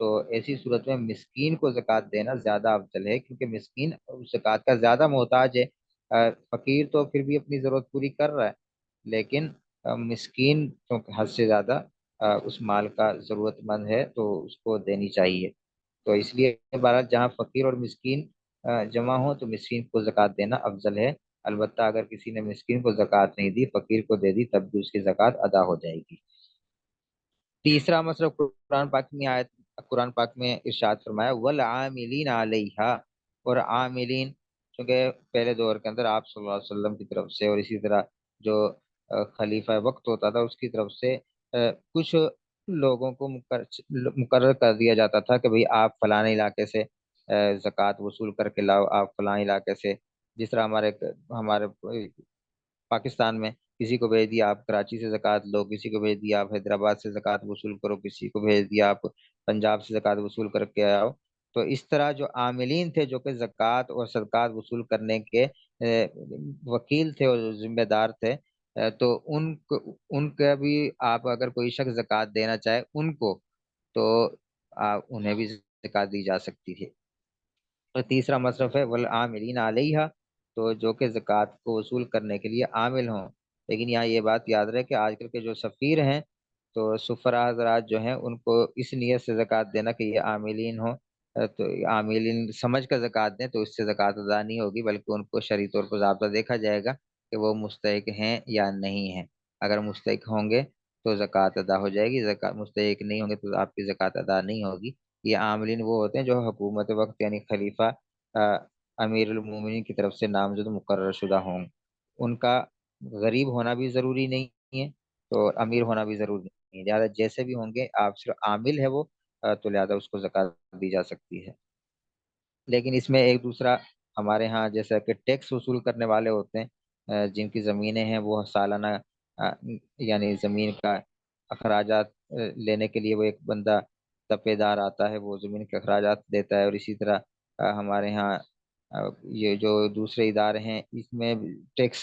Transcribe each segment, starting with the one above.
تو ایسی صورت میں مسکین کو زکوٰۃ دینا زیادہ افضل ہے، کیونکہ مسکین زکوٰۃ کا زیادہ محتاج ہے۔ فقیر تو پھر بھی اپنی ضرورت پوری کر رہا ہے، لیکن مسکین کیونکہ حد سے زیادہ اس مال کا ضرورت مند ہے تو اس کو دینی چاہیے۔ تو اس لیے بہرحال جہاں فقیر اور مسکین جمع ہوں تو مسکین کو زکوٰۃ دینا افضل ہے۔ البتہ اگر کسی نے مسکین کو زکوٰۃ نہیں دی، فقیر کو دے دی، تب بھی اس کی زکوٰۃ ادا ہو جائے گی۔ تیسرا مسئلہ قرآن پاک میں ارشاد فرمایا والعاملین علیہا، اور عاملین، چونکہ پہلے دور کے اندر آپ صلی اللہ علیہ وسلم کی طرف سے اور اسی طرح جو خلیفہ وقت ہوتا تھا اس کی طرف سے کچھ لوگوں کو مقرر کر دیا جاتا تھا کہ بھئی آپ فلاں علاقے سے زکوٰۃ وصول کر کے لاؤ، آپ فلاں علاقے سے، جس طرح ہمارے پاکستان میں کسی کو بھیج دیا آپ کراچی سے زکوٰۃ لو، کسی کو بھیج دیا آپ حیدرآباد سے زکوٰۃ وصول کرو، کسی کو بھیج دیا آپ پنجاب سے زکوٰۃ وصول کر کے آؤ۔ تو اس طرح جو عاملین تھے جو کہ زکوٰۃ اور صدقات وصول کرنے کے وکیل تھے اور ذمہ دار تھے، تو ان کا بھی آپ اگر کوئی شخص زکوٰۃ دینا چاہے ان کو، تو انہیں بھی زکوٰۃ دی جا سکتی تھی۔ اور تیسرا مصرف ہے والعاملین علیہا، تو جو کہ زکوٰۃ کو وصول کرنے کے لیے عامل ہوں۔ لیکن یہاں یہ بات یاد رہے کہ آج کل کے جو سفیر ہیں تو سفراء حضرات جو ہیں ان کو اس نیت سے زکوٰۃ دینا کہ یہ عاملین ہوں، تو عاملین سمجھ کر زکوٰۃ دیں تو اس سے زکوٰۃ ادا نہیں ہوگی، بلکہ ان کو شرعی طور پر ضابطہ دیکھا جائے گا کہ وہ مستحق ہیں یا نہیں ہیں۔ اگر مستحق ہوں گے تو زکوٰۃ ادا ہو جائے گی، مستحق نہیں ہوں گے تو آپ کی زکوٰۃ ادا نہیں ہوگی۔ یہ عاملین وہ ہوتے ہیں جو حکومت وقت یعنی خلیفہ امیر المومنین کی طرف سے نامزد مقرر شدہ ہوں۔ ان کا غریب ہونا بھی ضروری نہیں ہے تو امیر ہونا بھی ضروری نہیں ہے، لہٰذا جیسے بھی ہوں گے آپ صرف عامل ہے وہ، تو لہٰذا اس کو زکوٰۃ دی جا سکتی ہے۔ لیکن اس میں ایک دوسرا ہمارے ہاں جیسا کہ ٹیکس وصول کرنے والے ہوتے ہیں، جن کی زمینیں ہیں وہ سالانہ یعنی زمین کا اخراجات لینے کے لیے وہ ایک بندہ تپے دار آتا ہے، وہ زمین کے اخراجات دیتا ہے، اور اسی طرح ہمارے ہاں یہ جو دوسرے ادارے ہیں اس میں ٹیکس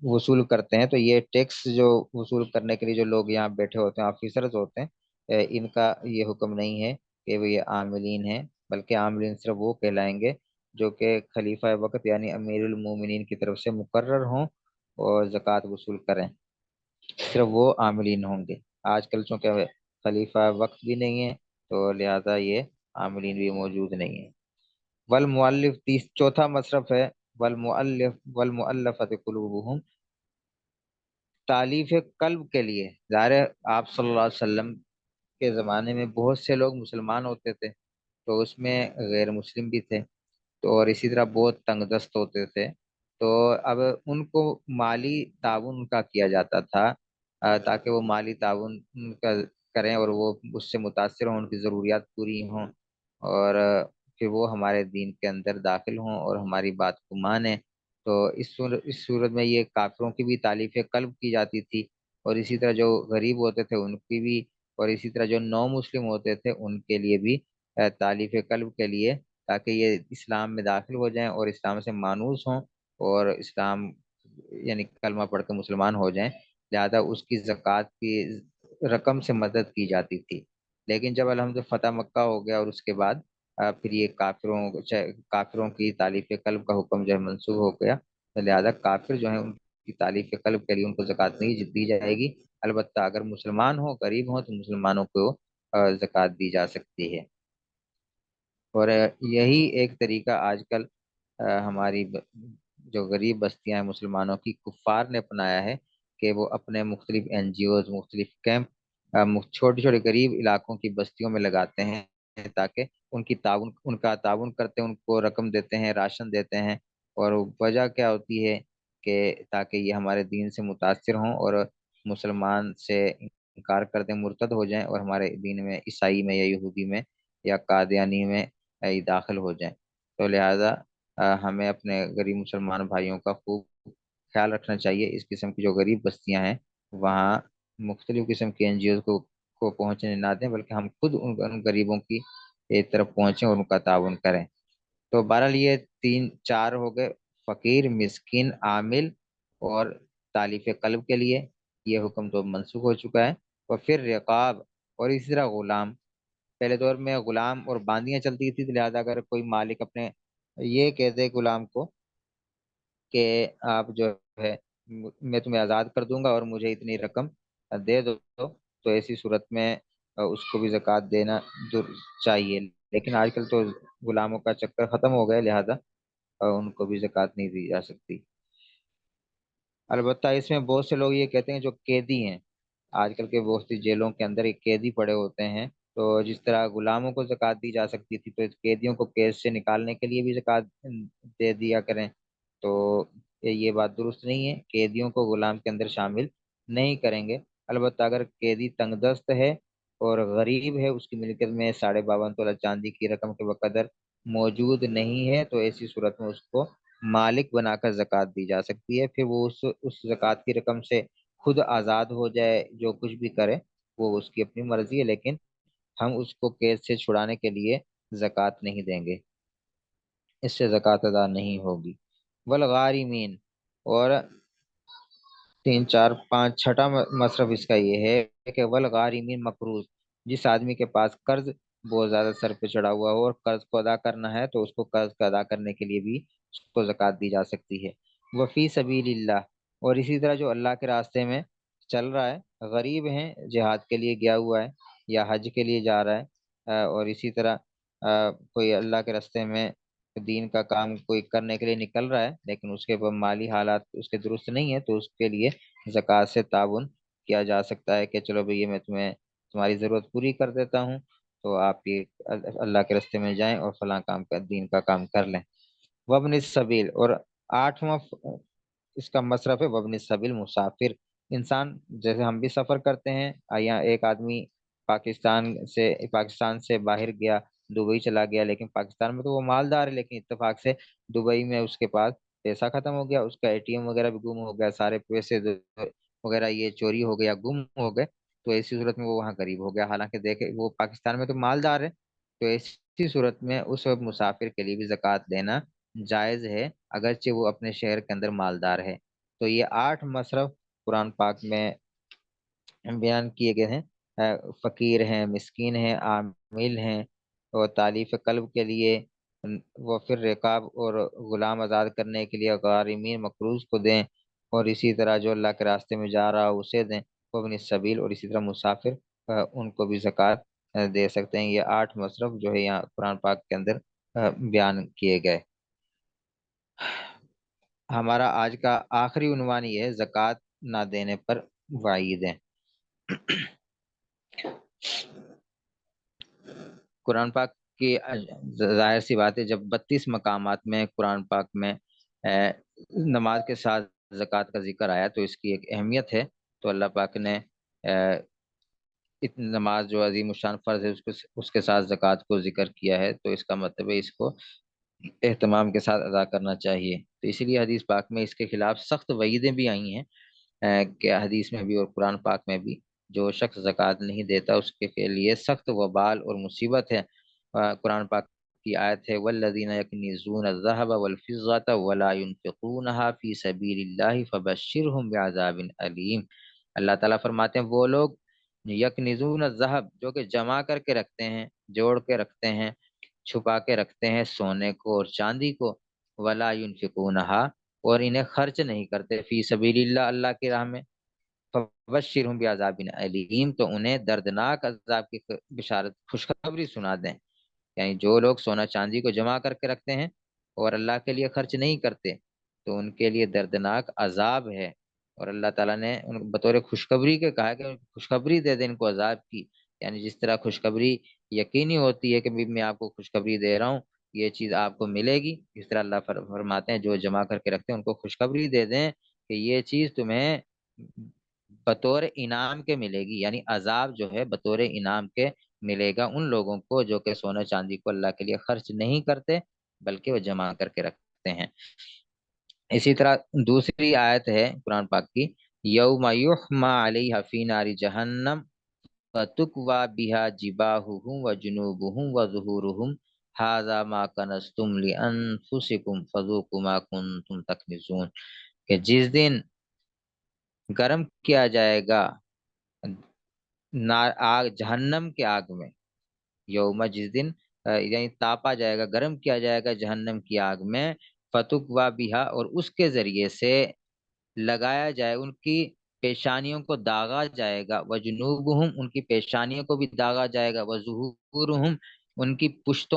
وصول کرتے ہیں۔ تو یہ ٹیکس جو وصول کرنے کے لیے جو لوگ یہاں بیٹھے ہوتے ہیں آفیسرز ہوتے ہیں، ان کا یہ حکم نہیں ہے کہ وہ یہ عاملین ہیں، بلکہ عاملین صرف وہ کہلائیں گے جو کہ خلیفہ وقت یعنی امیر المومنین کی طرف سے مقرر ہوں اور زکوٰۃ وصول کریں، صرف وہ عاملین ہوں گے۔ آج کل چونکہ خلیفہ وقت بھی نہیں ہے تو لہذا یہ عاملین بھی موجود نہیں ہیں۔ والمؤلف چوتھا مصرف ہے والمؤلفۃ قلوبہم، تالیف قلب کے لیے۔ ظاہر ہے آپ صلی اللہ علیہ وسلم کے زمانے میں بہت سے لوگ مسلمان ہوتے تھے، تو اس میں غیر مسلم بھی تھے، تو اور اسی طرح بہت تنگ دست ہوتے تھے، تو اب ان کو مالی تعاون کا کیا جاتا تھا، تاکہ وہ مالی تعاون ان کا کریں اور وہ اس سے متاثر ہوں، ان کی ضروریات پوری ہوں، اور پھر وہ ہمارے دین کے اندر داخل ہوں اور ہماری بات کو مانیں۔ تو اس صورت میں یہ کافروں کی بھی تالیف قلب کی جاتی تھی، اور اسی طرح جو غریب ہوتے تھے ان کی بھی، اور اسی طرح جو نو مسلم ہوتے تھے ان کے لیے بھی تالیف قلب کے لیے، تاکہ یہ اسلام میں داخل ہو جائیں اور اسلام سے مانوس ہوں اور اسلام یعنی کلمہ پڑھ کے مسلمان ہو جائیں، لہذا اس کی زکوٰۃ کی رقم سے مدد کی جاتی تھی۔ لیکن جب الحمد فتح مکہ ہو گیا اور اس کے بعد پھر یہ کافروں کی تالیف قلب کا حکم جو ہے منسوخ ہو گیا، تو لہذا کافر جو ہیں ان کی تالیف قلب کے لیے ان کو زکوٰۃ نہیں دی جائے گی، البتہ اگر مسلمان ہوں غریب ہوں تو مسلمانوں کو زکوٰۃ دی جا سکتی ہے۔ اور یہی ایک طریقہ آج کل ہماری جو غریب بستیاں ہیں مسلمانوں کی، کفار نے اپنایا ہے کہ وہ اپنے مختلف این جی اوز، مختلف کیمپ چھوٹے چھوٹے غریب علاقوں کی بستیوں میں لگاتے ہیں، تاکہ ان کا تعاون کرتے ہیں، ان کو رقم دیتے ہیں، راشن دیتے ہیں، اور وجہ کیا ہوتی ہے کہ تاکہ یہ ہمارے دین سے متاثر ہوں اور مسلمان سے انکار کر دیں، مرتد ہو جائیں اور ہمارے دین میں عیسائی میں یا یہودی میں یا قادیانی میں داخل ہو جائیں۔ تو لہذا ہمیں اپنے غریب مسلمان بھائیوں کا خوب خیال رکھنا چاہیے۔ اس قسم کی جو غریب بستیاں ہیں وہاں مختلف قسم کے این جی اوز کو پہنچنے نہ دیں، بلکہ ہم خود ان غریبوں کی طرف پہنچیں اور ان کا تعاون کریں۔ تو بہرحال یہ چار ہو گئے، فقیر، مسکین، عامل اور تالیف قلب کے لیے، یہ حکم تو منسوخ ہو چکا ہے۔ اور پھر رقاب اور اسی طرح غلام، پہلے دور میں غلام اور باندیاں چلتی تھی، تو لہٰذا اگر کوئی مالک اپنے یہ کہہ دے غلام کو کہ آپ جو ہے میں تمہیں آزاد کر دوں گا اور مجھے اتنی رقم دے دو، تو ایسی صورت میں اس کو بھی زکوٰۃ دینا چاہیے۔ لیکن آج کل تو غلاموں کا چکر ختم ہو گیا، لہذا ان کو بھی زکوٰۃ نہیں دی جا سکتی۔ البتہ اس میں بہت سے لوگ یہ کہتے ہیں جو قیدی ہیں، آج کل کے بہت سی جیلوں کے اندر ایک قیدی پڑے ہوتے ہیں، تو جس طرح غلاموں کو زکوٰۃ دی جا سکتی تھی، تو قیدیوں کو قید سے نکالنے کے لیے بھی زکوٰۃ دے دیا کریں۔ تو یہ بات درست نہیں ہے، قیدیوں کو غلام کے اندر شامل نہیں کریں گے۔ البتہ اگر قیدی تنگ دست ہے اور غریب ہے، اس کی ملکیت میں 52.5 تولہ چاندی کی رقم کے بقدر موجود نہیں ہے، تو ایسی صورت میں اس کو مالک بنا کر زکوٰۃ دی جا سکتی ہے۔ پھر وہ اس زکوٰۃ کی رقم سے خود آزاد ہو جائے، جو کچھ بھی کرے وہ اس کی اپنی مرضی ہے، لیکن ہم اس کو قید سے چھڑانے کے لیے زکوٰۃ نہیں دیں گے، اس سے زکوٰۃ ادا نہیں ہوگی۔ والغارمین، اور 3 4 5 چھٹا مصرف اس کا یہ ہے کہ والغارمین مقروض، جس آدمی کے پاس قرض بہت زیادہ سر پہ چڑھا ہوا ہو اور قرض کو ادا کرنا ہے، تو اس کو قرض کو ادا کرنے کے لیے بھی اس کو زکوٰۃ دی جا سکتی ہے۔ وفی سبیل اللہ، اور اسی طرح جو اللہ کے راستے میں چل رہا ہے، غریب ہیں، جہاد کے لیے گیا ہوا ہے یا حج کے لیے جا رہا ہے، اور اسی طرح کوئی اللہ کے راستے میں دین کا کام کوئی کرنے کے لیے نکل رہا ہے، لیکن اس کے مالی حالات اس کے درست نہیں ہے، تو اس کے لیے زکوٰۃ سے تعاون کیا جا سکتا ہے کہ چلو بھئی میں تمہاری ضرورت پوری کر دیتا ہوں، تو آپ یہ اللہ کے راستے میں جائیں اور فلاں کام کا دین کا کام کر لیں۔ وابن السبیل، اور 8واں اس کا مصرف ہے وابن السبیل، مسافر انسان، جیسے ہم بھی سفر کرتے ہیں، یا ایک آدمی پاکستان سے باہر گیا، دبئی چلا گیا، لیکن پاکستان میں تو وہ مالدار ہے، لیکن اتفاق سے دبئی میں اس کے پاس پیسہ ختم ہو گیا، اس کا ATM وغیرہ بھی گم ہو گیا، سارے پیسے وغیرہ یہ چوری ہو گیا، گم ہو گئے، تو ایسی صورت میں وہ وہاں غریب ہو گیا، حالانکہ دیکھے وہ پاکستان میں تو مالدار ہے، تو ایسی صورت میں اس وقت مسافر کے لیے بھی زکوٰۃ دینا جائز ہے، اگرچہ وہ اپنے شہر کے اندر مالدار ہے۔ تو یہ 8 مصرف قرآن پاک میں بیان کیے گئے ہیں۔ فقیر ہیں، مسکین ہیں، عامل ہیں، اور تالیف قلب کے لیے وہ پھر رقاب اور غلام آزاد کرنے کے لیے غارمین مقروض کو دیں، اور اسی طرح جو اللہ کے راستے میں جا رہا اسے دیں، وہ ابن السبیل، اور اسی طرح مسافر ان کو بھی زکوٰۃ دے سکتے ہیں۔ یہ 8 مصرف جو ہے یہاں قرآن پاک کے اندر بیان کیے گئے۔ ہمارا آج کا آخری عنوان یہ ہے، زکوٰۃ نہ دینے پر وعیدیں۔ قرآن پاک کی ظاہر سی بات ہے، جب 32 مقامات میں قرآن پاک میں نماز کے ساتھ زکوٰۃ کا ذکر آیا، تو اس کی ایک اہمیت ہے، تو اللہ پاک نے نماز جو عظیم الشان فرض ہے اس کے ساتھ زکوٰۃ کو ذکر کیا ہے، تو اس کا مطلب ہے اس کو اہتمام کے ساتھ ادا کرنا چاہیے۔ تو اسی لیے حدیث پاک میں اس کے خلاف سخت وعیدیں بھی آئی ہیں، کہ حدیث میں بھی اور قرآن پاک میں بھی، جو شخص زکوٰۃ نہیں دیتا اس کے لیے سخت وبال اور مصیبت ہے۔ قرآن پاک کی آیت ہے والذین یکنزون الذهب والفضة ولا ينفقونها في سبیل اللہ فبشرهم بعذاب علیم۔ اللہ تعالیٰ فرماتے ہیں وہ لوگ یکنزون الذهب، جو کہ جمع کر کے رکھتے ہیں، جوڑ کے رکھتے ہیں، چھپا کے رکھتے ہیں سونے کو اور چاندی کو، ولا ينفقونها، اور انہیں خرچ نہیں کرتے، فی سبیل اللہ، اللہ کی راہ میں، فبشرهم بعذاب علیم، تو انہیں دردناک عذاب کی بشارت، خوشخبری سنا دیں۔ یعنی جو لوگ سونا چاندی کو جمع کر کے رکھتے ہیں اور اللہ کے لیے خرچ نہیں کرتے، تو ان کے لیے دردناک عذاب ہے، اور اللہ تعالیٰ نے ان بطور خوشخبری کے کہا کہ خوشخبری دے دیں ان کو عذاب کی۔ یعنی جس طرح خوشخبری یقینی ہوتی ہے کہ میں آپ کو خوشخبری دے رہا ہوں، یہ چیز آپ کو ملے گی، اس طرح اللہ فرماتے ہیں جو جمع کر کے رکھتے ہیں ان کو خوشخبری دے دیں کہ یہ چیز تمہیں بطور انعام کے ملے گی، یعنی عذاب جو ہے بطور انعام کے ملے گا ان لوگوں کو جو کہ سونا چاندی کو اللہ کے لیے خرچ نہیں کرتے بلکہ وہ جمع کر کے رکھتے ہیں۔ اسی طرح دوسری آیت ہے قرآن پاک کی، یوم یحما علیہ فی نار جہنم فتکوی بہا جباہہم وجنوبہم وظہورہم ھذا ما کنزتم لانفسکم فذوقوا ما کنتم تکنزون، کہ جس دن گرم کیا جائے گا آگ، جہنم کے آگ میں، یوم جس دن یعنی تاپا جائے گا، گرم کیا جائے گا جہنم کی آگ میں، فتکوا بہا، اور اس کے ذریعے سے لگایا جائے، ان کی پیشانیوں کو داغا جائے گا، وجنوبہم، ان کی پیشانیوں کو بھی داغا جائے گا، وظہورہم، ان کی پشت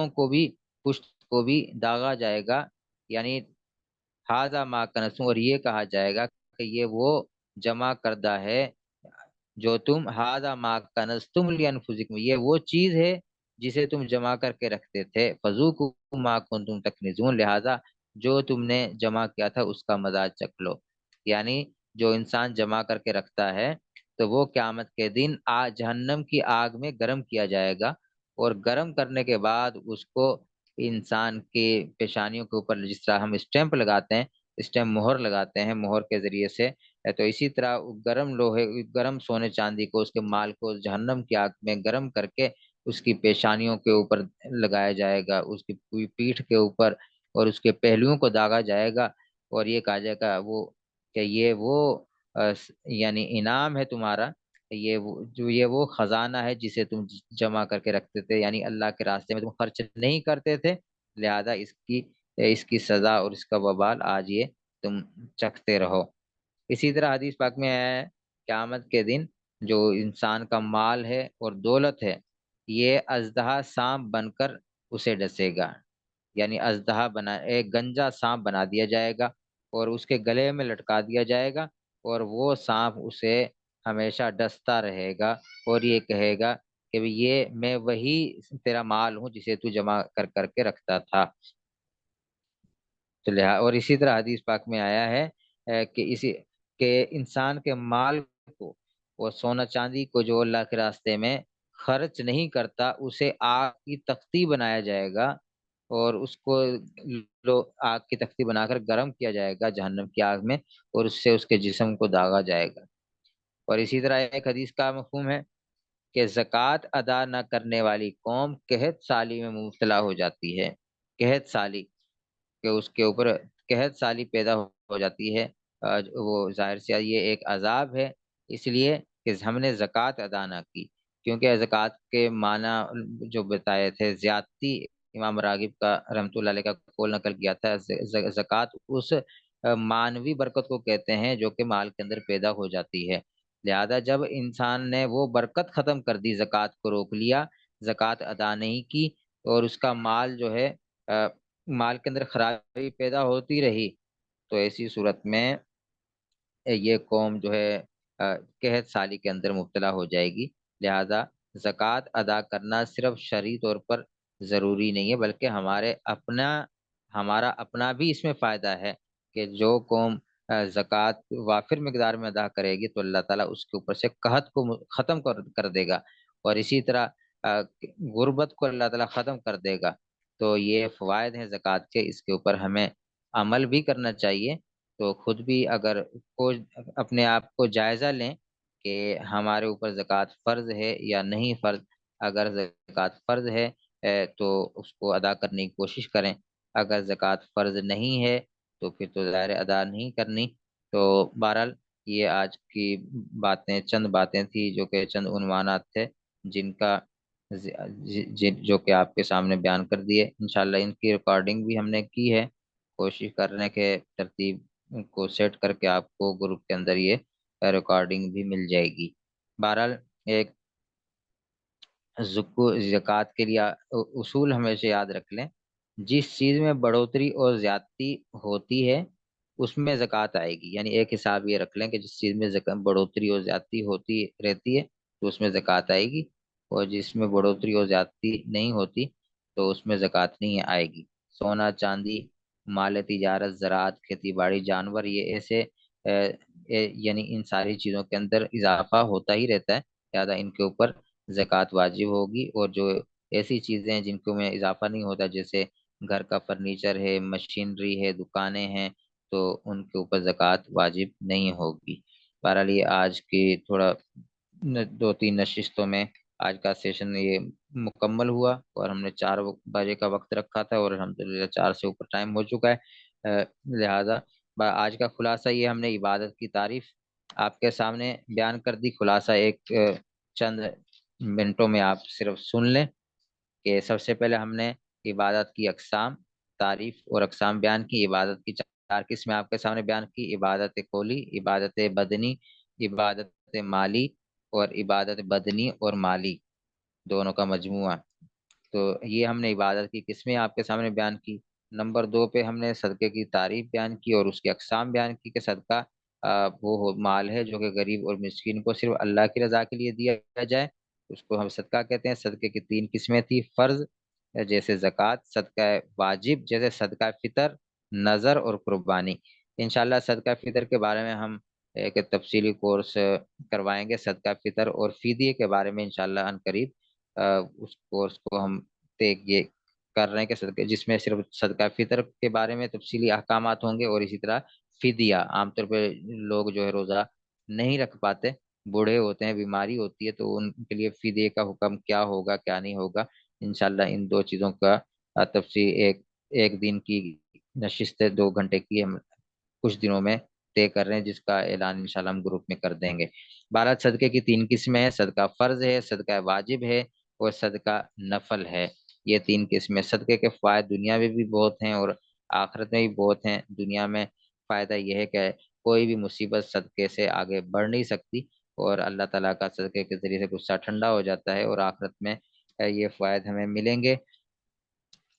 کو بھی داغا جائے گا، یعنی ہاذا ما کنزتم، اور یہ کہا جائے گا کہ یہ وہ جمع کردہ ہے جو تم، ہاذا ما کنزتم لانفسکم، یہ وہ چیز ہے جسے تم جمع کر کے رکھتے تھے، فذوقوا ما کنتم تکنزون، لہذا جو تم نے جمع کیا تھا اس کا مزہ چکھ لو۔ یعنی جو انسان جمع کر کے رکھتا ہے تو وہ قیامت کے دن جہنم کی آگ میں گرم کیا جائے گا، اور گرم کرنے کے بعد اس کو انسان کے پیشانیوں کے اوپر جس طرح ہم اسٹیمپ لگاتے ہیں، اسٹیمپ مہر لگاتے ہیں، مہر کے ذریعے سے، تو اسی طرح گرم لوہے، گرم سونے چاندی کو، اس کے مال کو جہنم کی آگ میں گرم کر کے اس کی پیشانیوں کے اوپر لگایا جائے گا، اس کی پوری پیٹھ کے اوپر اور اس کے پہلوؤں کو داغا جائے گا، اور یہ کہا جائے گا کہ یہ وہ یعنی انعام ہے تمہارا، یہ وہ خزانہ ہے جسے تم جمع کر کے رکھتے تھے، یعنی اللہ کے راستے میں تم خرچ نہیں کرتے تھے، لہذا اس کی سزا اور اس کا وبال آج یہ تم چکھتے رہو۔ اسی طرح حدیث پاک میں آیا ہے، قیامت کے دن جو انسان کا مال ہے اور دولت ہے، یہ اژدہا سانپ بن کر اسے ڈسے گا، یعنی اژدہا ایک گنجا سانپ بنا دیا جائے گا اور اس کے گلے میں لٹکا دیا جائے گا، اور وہ سانپ اسے ہمیشہ ڈستا رہے گا، اور یہ کہے گا کہ یہ میں وہی تیرا مال ہوں جسے تو جمع کر کر کے رکھتا تھا۔ اور اسی طرح حدیث پاک میں آیا ہے کہ انسان کے مال کو اور سونا چاندی کو جو اللہ کے راستے میں خرچ نہیں کرتا، اسے آگ کی تختی بنایا جائے گا، اور اس کو آگ کی تختی بنا کر گرم کیا جائے گا جہنم کی آگ میں، اور اس سے اس کے جسم کو داغا جائے گا۔ اور اسی طرح ایک حدیث کا مفہوم ہے کہ زکوٰۃ ادا نہ کرنے والی قوم قحط سالی میں مبتلا ہو جاتی ہے، قحط سالی، کہ اس کے اوپر قحط سالی پیدا ہو جاتی ہے، وہ ظاہر سے یہ ایک عذاب ہے، اس لیے کہ ہم نے زکوٰۃ ادا نہ کی، کیونکہ زکوٰۃ کے معنی جو بتائے تھے زیادتی، امام راغب کا رحمۃ اللہ علیہ کا قول نقل کیا تھا، زکوٰۃ اس معنوی برکت کو کہتے ہیں جو کہ مال کے اندر پیدا ہو جاتی ہے، لہذا جب انسان نے وہ برکت ختم کر دی، زکوٰۃ کو روک لیا، زکوٰۃ ادا نہیں کی، اور اس کا مال جو ہے مال کے اندر خرابی پیدا ہوتی رہی، تو ایسی صورت میں یہ قوم جو ہے قحط سالی کے اندر مبتلا ہو جائے گی، لہذا زکوٰۃ ادا کرنا صرف شرعی طور پر ضروری نہیں ہے، بلکہ ہمارا اپنا بھی اس میں فائدہ ہے کہ جو قوم زکوٰۃ وافر مقدار میں ادا کرے گی تو اللہ تعالیٰ اس کے اوپر سے قحط کو ختم کر دے گا، اور اسی طرح غربت کو اللہ تعالیٰ ختم کر دے گا۔ تو یہ فوائد ہیں زکوٰۃ کے، اس کے اوپر ہمیں عمل بھی کرنا چاہیے، تو خود بھی اگر اپنے آپ کو جائزہ لیں کہ ہمارے اوپر زکوٰۃ فرض ہے یا نہیں فرض، اگر زکوٰۃ فرض ہے تو اس کو ادا کرنے کی کوشش کریں، اگر زکوٰۃ فرض نہیں ہے تو پھر تو ظاہر ادا نہیں کرنی۔ تو بہرحال یہ آج کی چند باتیں تھیں جو کہ چند عنوانات تھے جن کا جو کہ آپ کے سامنے بیان کر دیے، انشاءاللہ ان کی ریکارڈنگ بھی ہم نے کی ہے، کوشش کر رہے ہیں کہ ترتیب کو سیٹ کر کے آپ کو گروپ کے اندر یہ ریکارڈنگ بھی مل جائے گی۔ بہرحال ایک زکوٰۃ کے لیے اصول ہمیشہ یاد رکھ لیں، جس چیز میں بڑھوتری اور زیادتی ہوتی ہے اس میں زکوٰۃ آئے گی، یعنی ایک حساب یہ رکھ لیں کہ جس چیز میں بڑھوتری اور زیادتی ہوتی رہتی ہے تو اس میں زکوٰۃ آئے گی، اور جس میں بڑھوتری اور زیادتی نہیں ہوتی تو اس میں زکوٰۃ نہیں آئے گی۔ سونا چاندی، مال تجارت، زراعت، کھیتی باڑی، جانور، یہ ایسے یعنی ان ساری چیزوں کے اندر اضافہ ہوتا ہی رہتا ہے، لہٰذا ان کے اوپر زکوٰۃ واجب ہوگی، اور جو ایسی چیزیں ہیں جن کو میں اضافہ نہیں ہوتا، جیسے گھر کا فرنیچر ہے، مشینری ہے، دکانیں ہیں، تو ان کے اوپر زکوٰۃ واجب نہیں ہوگی۔ بہرحال یہ آج کی تھوڑا 2-3 نشستوں میں آج کا سیشن یہ مکمل ہوا، اور ہم نے 4 بجے کا وقت رکھا تھا اور الحمدللہ 4 سے اوپر ٹائم ہو چکا ہے، لہذا آج کا خلاصہ یہ، ہم نے عبادت کی تعریف آپ کے سامنے بیان کر دی، خلاصہ ایک چند منٹوں میں آپ صرف سن لیں، کہ سب سے پہلے ہم نے عبادت کی اقسام، تعریف اور اقسام بیان کی۔ عبادت کی چار قسمیں آپ کے سامنے بیان کی: عبادت قولی، عبادت بدنی، عبادت مالی، اور عبادت بدنی اور مالی دونوں کا مجموعہ۔ تو یہ ہم نے عبادت کی قسمیں آپ کے سامنے بیان کی۔ نمبر 2 پہ ہم نے صدقے کی تعریف بیان کی اور اس کی اقسام بیان کی کہ صدقہ مال ہے جو کہ غریب اور مسکین کو صرف اللہ کی رضا کے لیے دیا جائے، اس کو ہم صدقہ کہتے ہیں۔ صدقے کی 3 قسمیں تھی: فرض جیسے زکوٰۃ، صدقہ واجب جیسے صدقہ فطر، نظر اور قربانی۔ انشاءاللہ صدقہ فطر کے بارے میں ہم ایک تفصیلی کورس کروائیں گے، صدقہ فطر اور فدیے کے بارے میں انشاءاللہ ان قریب اس کورس کو ہم یہ کر رہے ہیں کہ صدقہ، جس میں صرف صدقہ فطر کے بارے میں تفصیلی احکامات ہوں گے، اور اسی طرح فدیہ، عام طور پہ لوگ جو ہے روزہ نہیں رکھ پاتے، بوڑھے ہوتے ہیں، بیماری ہوتی ہے، تو ان کے لیے فدیے کا حکم کیا ہوگا کیا نہیں ہوگا، انشاءاللہ ان 2 چیزوں کا تفصیل ایک دن کی نشست 2 گھنٹے کی ہم کچھ دنوں میں طے کر رہے ہیں، جس کا اعلان انشاءاللہ ہم گروپ میں کر دیں گے۔ بہرحال صدقے کی 3 قسمیں ہیں: صدقہ فرض ہے، صدقہ واجب ہے اور صدقہ نفل ہے۔ یہ 3 قسمیں۔ صدقے کے فوائد دنیا میں بھی بہت ہیں اور آخرت میں بھی بہت ہیں۔ دنیا میں فائدہ یہ ہے کہ کوئی بھی مصیبت صدقے سے آگے بڑھ نہیں سکتی، اور اللہ تعالیٰ کا صدقے کے ذریعے سے غصہ ٹھنڈا ہو جاتا ہے، اور آخرت میں یہ فوائد ہمیں ملیں گے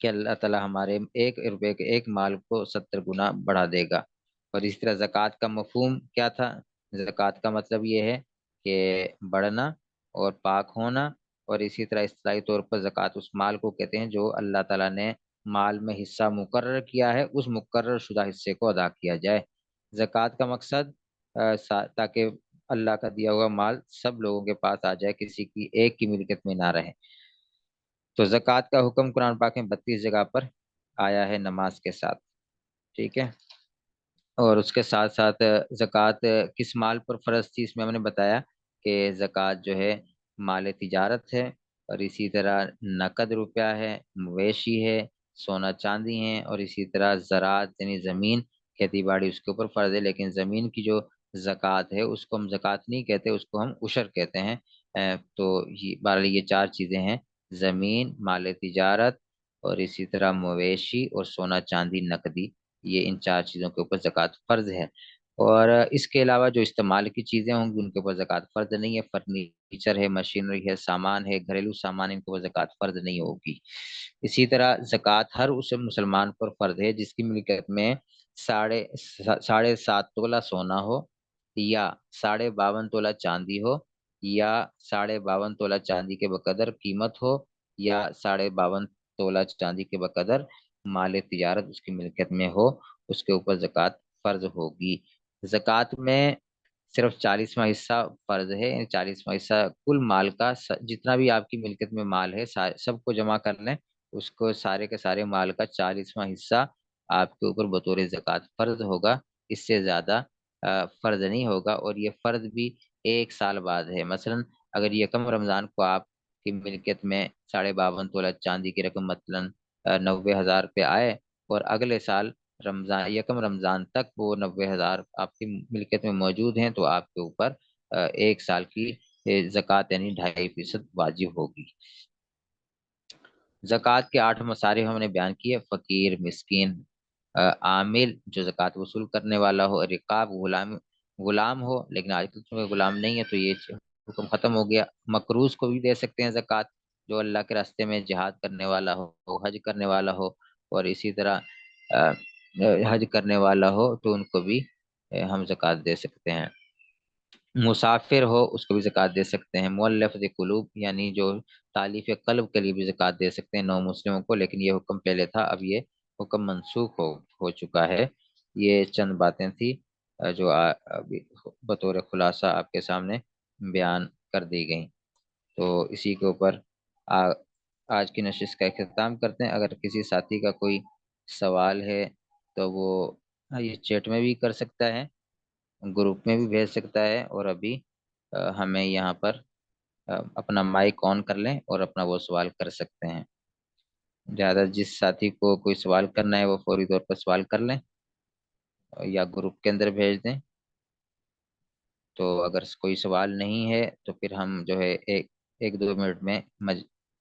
کہ اللہ تعالیٰ ہمارے 1 روپے کے 1 مال کو 70 گنا بڑھا دے گا۔ اور اس طرح زکوٰۃ کا مفہوم کیا تھا؟ زکوٰۃ کا مطلب یہ ہے کہ بڑھنا اور پاک ہونا، اور اسی طرح اصطلاحی طور پر زکوٰۃ اس مال کو کہتے ہیں جو اللہ تعالیٰ نے مال میں حصہ مقرر کیا ہے، اس مقرر شدہ حصے کو ادا کیا جائے۔ زکوٰۃ کا مقصد تاکہ اللہ کا دیا ہوا مال سب لوگوں کے پاس آ جائے، کسی کی ایک کی ملکیت میں نہ رہے۔ تو زکوٰۃ کا حکم قرآن پاک میں 32 جگہ پر آیا ہے نماز کے ساتھ، ٹھیک ہے۔ اور اس کے ساتھ ساتھ زکوٰۃ کس مال پر فرض تھی، اس میں ہم نے بتایا کہ زکوٰۃ جو ہے مال تجارت ہے، اور اسی طرح نقد روپیہ ہے، مویشی ہے، سونا چاندی ہے، اور اسی طرح زراعت یعنی زمین، کھیتی باڑی اس کے اوپر فرض ہے۔ لیکن زمین کی جو زکوٰۃ ہے اس کو ہم زکوٰۃ نہیں کہتے، اس کو ہم عشر کہتے ہیں۔ تو بہرحال یہ 4 چیزیں ہیں: زمین، مال تجارت، اور اسی طرح مویشی اور سونا چاندی نقدی، یہ ان 4 چیزوں کے اوپر زکوٰۃ فرض ہے۔ اور اس کے علاوہ جو استعمال کی چیزیں ہوں گی ان کے اوپر زکوٰۃ فرض نہیں ہے۔ فرنیچر ہے، مشینری ہے، سامان ہے، گھریلو سامان، ان کے اوپر زکوٰۃ فرض نہیں ہوگی۔ اسی طرح زکوٰۃ ہر اس مسلمان پر فرض ہے جس کی ملکیت میں 7.5 تولہ سونا ہو، یا 52.5 تولہ چاندی ہو، یا 52.5 تولہ چاندی کے بقدر قیمت ہو، یا 52.5 تولہ چاندی کے بقدر مال تجارت اس کی ملکیت میں ہو، اس کے اوپر زکوٰۃ فرض ہوگی۔ زکوٰۃ میں صرف 40واں حصہ فرض ہے، یعنی 40واں حصہ کل مال کا، جتنا بھی آپ کی ملکیت میں مال ہے سب کو جمع کر لیں، اس کو سارے کے سارے مال کا 40واں حصہ آپ کے اوپر بطور زکوٰۃ فرض ہوگا، اس سے زیادہ فرض نہیں ہوگا۔ اور یہ فرض بھی 1 سال بعد ہے۔ مثلا اگر یکم رمضان کو آپ کی ملکیت میں 52.5 تولہ چاندی کی رقم مثلا 90,000 پہ آئے، اور اگلے سال یکم رمضان تک وہ 90,000 آپ کی ملکیت میں موجود ہیں، تو آپ کے اوپر 1 سال کی زکوٰۃ یعنی 2.5% واجب ہوگی۔ زکوٰۃ کے 8 مصارف ہم نے بیان کیے: فقیر، مسکین، عامل جو زکوٰۃ وصول کرنے والا ہو، رقاب غلام ہو، لیکن آج کل غلام نہیں ہے تو یہ حکم ختم ہو گیا۔ مقروض کو بھی دے سکتے ہیں زکوٰۃ، جو اللہ کے راستے میں جہاد کرنے والا ہو، حج کرنے والا ہو، اور اسی طرح حج کرنے والا ہو تو ان کو بھی ہم زکوٰۃ دے سکتے ہیں۔ مسافر ہو اس کو بھی زکوٰۃ دے سکتے ہیں۔ مؤلفۃ قلوب یعنی جو تالیف قلب کے لیے بھی زکوٰۃ دے سکتے ہیں نو مسلموں کو، لیکن یہ حکم پہلے تھا، اب یہ حکم منسوخ ہو چکا ہے۔ یہ چند باتیں تھی جو ابھی بطور خلاصہ آپ کے سامنے بیان کر دی گئیں۔ تو اسی کے اوپر آج کی نشست کا اختتام کرتے ہیں۔ اگر کسی ساتھی کا کوئی سوال ہے تو وہ یہ چیٹ میں بھی کر سکتا ہے، گروپ میں بھی بھیج سکتا ہے، اور ابھی ہمیں یہاں پر اپنا مائک آن کر لیں اور اپنا وہ سوال کر سکتے ہیں۔ زیادہ جس ساتھی کو کوئی سوال کرنا ہے وہ فوری طور پر سوال کر لیں یا گروپ کے اندر بھیج دیں۔ تو اگر کوئی سوال نہیں ہے تو پھر ہم جو ہے 1-2 منٹ میں